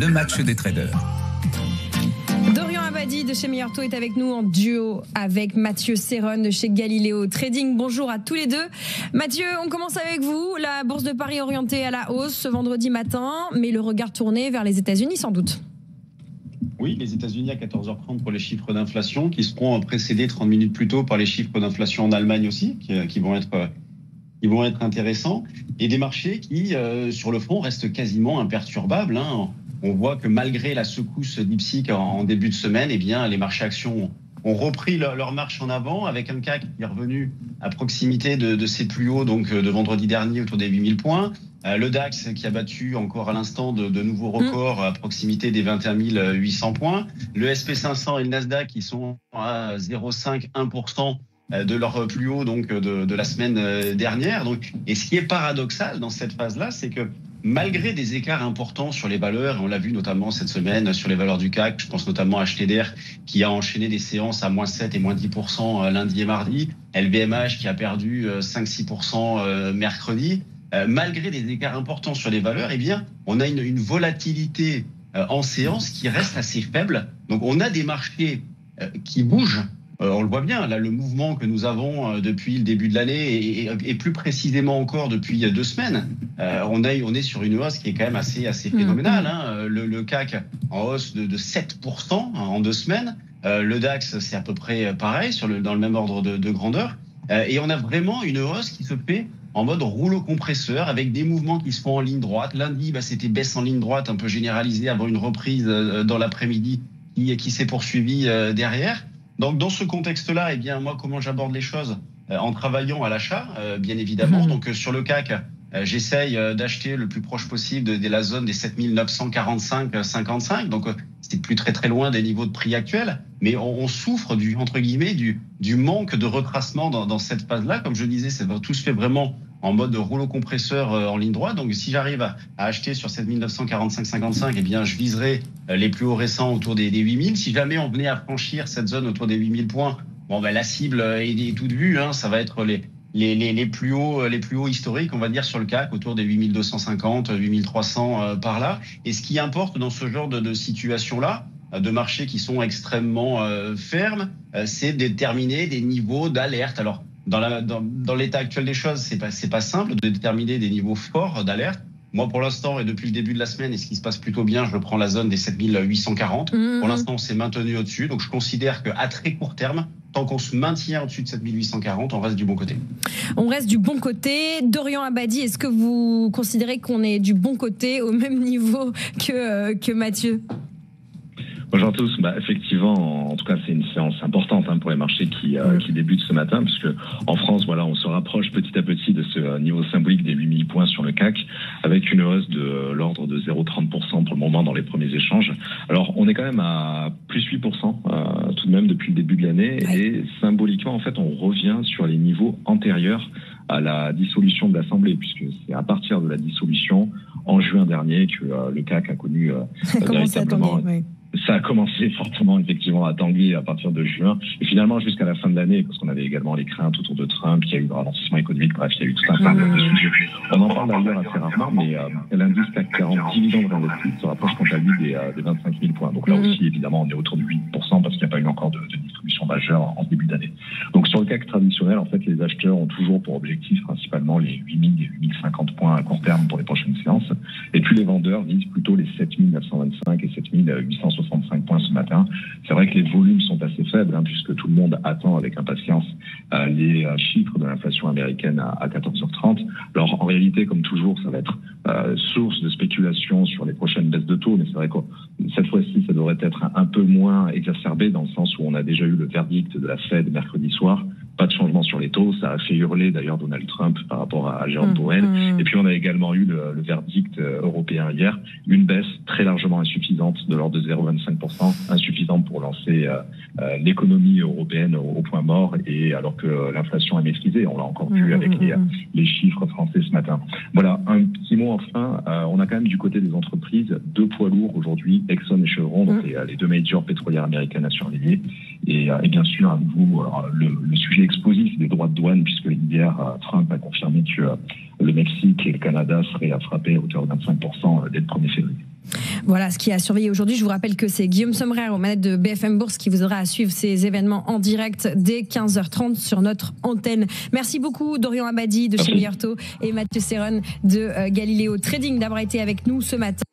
le match des traders. Dorian Abadi de chez Meilleur Taux est avec nous en duo avec Mathieu Serron de chez Galileo Trading. Bonjour à tous les deux. Mathieu, on commence avec vous. La bourse de Paris orientée à la hausse ce vendredi matin, mais le regard tourné vers les États-Unis sans doute. Oui, les États-Unis à 14h30 pour les chiffres d'inflation qui seront précédés 30 minutes plus tôt par les chiffres d'inflation en Allemagne aussi qui vont être intéressants, et des marchés qui, sur le fond, restent quasiment imperturbables. On voit que malgré la secousse d'Ipsic en début de semaine, eh bien, les marchés actions ont repris leur marche en avant, avec un CAC qui est revenu à proximité de ses plus hauts, donc de vendredi dernier, autour des 8000 points. Le DAX qui a battu encore à l'instant de nouveaux records à proximité des 21 800 points. Le SP500 et le Nasdaq qui sont à 0,5-1% de leur plus haut donc de la semaine dernière. Donc, et ce qui est paradoxal dans cette phase-là, c'est que malgré des écarts importants sur les valeurs, et on l'a vu notamment cette semaine sur les valeurs du CAC, je pense notamment à HTDR qui a enchaîné des séances à moins 7 et moins 10% lundi et mardi, LVMH qui a perdu 5-6% mercredi. Malgré des écarts importants sur les valeurs, eh bien, on a une volatilité en séance qui reste assez faible. Donc on a des marchés qui bougent. On le voit bien, là, le mouvement que nous avons depuis le début de l'année et plus précisément encore depuis 2 semaines, on est sur une hausse qui est quand même assez phénoménale. Le CAC en hausse de 7% en 2 semaines. Le DAX, c'est à peu près pareil, dans le même ordre de grandeur. Et on a vraiment une hausse qui se fait en mode rouleau compresseur, avec des mouvements qui se font en ligne droite. Lundi, c'était baisse en ligne droite un peu généralisée avant une reprise dans l'après-midi qui s'est poursuivie derrière. Donc, dans ce contexte-là, eh bien, moi, comment j'aborde les choses en travaillant à l'achat, bien évidemment. Donc, sur le CAC, j'essaye d'acheter le plus proche possible de la zone des 7945-55. Donc, c'est plus très loin des niveaux de prix actuels. Mais on souffre entre guillemets, du manque de retracement dans cette phase-là. Comme je disais, tout se fait vraiment en mode rouleau compresseur en ligne droite. Donc, si j'arrive à acheter sur 7945-55, eh bien, je viserai les plus hauts récents autour des 8000. Si jamais on venait à franchir cette zone autour des 8000 points, la cible est toute vue. Ça va être les plus hauts historiques, on va dire, sur le CAC, autour des 8250, 8300 par là. Et ce qui importe dans ce genre de situation-là, de marchés qui sont extrêmement fermes, c'est déterminer des niveaux d'alerte. Alors, dans l'état actuel des choses, c'est pas simple de déterminer des niveaux forts d'alerte. Moi, pour l'instant, et depuis le début de la semaine, et ce qui se passe plutôt bien, je prends la zone des 7840. Pour l'instant, on s'est maintenu au-dessus. Donc, je considère qu'à très court terme, tant qu'on se maintient au-dessus de 7840, on reste du bon côté. On reste du bon côté. Dorian Abadi, est-ce que vous considérez qu'on est du bon côté, au même niveau que Mathieu ? Bonjour à tous. Effectivement, en tout cas, c'est une séance importante pour les marchés qui débutent ce matin, puisque en France, on se rapproche petit à petit de ce niveau symbolique des 8000 points sur le CAC, avec une hausse de l'ordre de 0,30% pour le moment dans les premiers échanges. Alors, on est quand même à plus 8% tout de même depuis le début de l'année, et symboliquement, en fait, on revient sur les niveaux antérieurs à la dissolution de l'Assemblée, puisque c'est à partir de la dissolution en juin dernier que le CAC a connu véritablement... Ça a commencé fortement, effectivement, à tanguer à partir de juin. Et finalement, jusqu'à la fin de l'année, parce qu'on avait également les craintes autour de Trump, il y a eu le ralentissement économique, bref, il y a eu tout un tas de sujets. On en parle d'ailleurs assez rarement, mais l'indice CAC 40 dividendes investis se rapproche quant à lui des 25 000 points. Donc là aussi, évidemment, on est autour de 8%, parce qu'il n'y a pas eu encore de distribution majeure en début d'année. Donc sur le CAC traditionnel, en fait, les acheteurs ont toujours pour objectif principalement les 8000 et 8050 points à court terme pour les prochaines séances. Et puis les vendeurs visent plutôt les 7925 et 7865 points ce matin. C'est vrai que les volumes sont assez faibles, puisque tout le monde attend avec impatience les chiffres de l'inflation américaine à 14h30. Alors en réalité, comme toujours, ça va être source de spéculation sur les prochaines baisses de taux, mais c'est vrai que cette fois-ci, ça devrait être un peu moins exacerbé, dans le sens où on a déjà eu le verdict de la Fed mercredi soir. Pas de changement sur les taux, ça a fait hurler d'ailleurs Donald Trump par rapport à Jérôme Powell. Et puis on a également eu le verdict européen hier, une baisse très largement insuffisante de l'ordre de 0,25%, insuffisante pour lancer l'économie européenne au point mort, et alors que l'inflation est maîtrisée, on l'a encore vu avec les chiffres français ce matin. Voilà, un petit mot enfin, on a quand même du côté des entreprises 2 poids lourds aujourd'hui, Exxon et Chevron, donc les 2 majors pétrolières américaines à surveiller, et bien sûr à nouveau le sujet explosif des droits de douane, puisque hier Trump a confirmé que le Mexique et le Canada seraient à frapper à hauteur de 25% dès le 1er février. Voilà ce qui a surveillé aujourd'hui. Je vous rappelle que c'est Guillaume Sommerer aux manettes de BFM Bourse qui vous aura à suivre ces événements en direct dès 15h30 sur notre antenne. Merci beaucoup Dorian Abadi de chez Meilleur Taux et Mathieu Serron de Galileo Trading d'avoir été avec nous ce matin.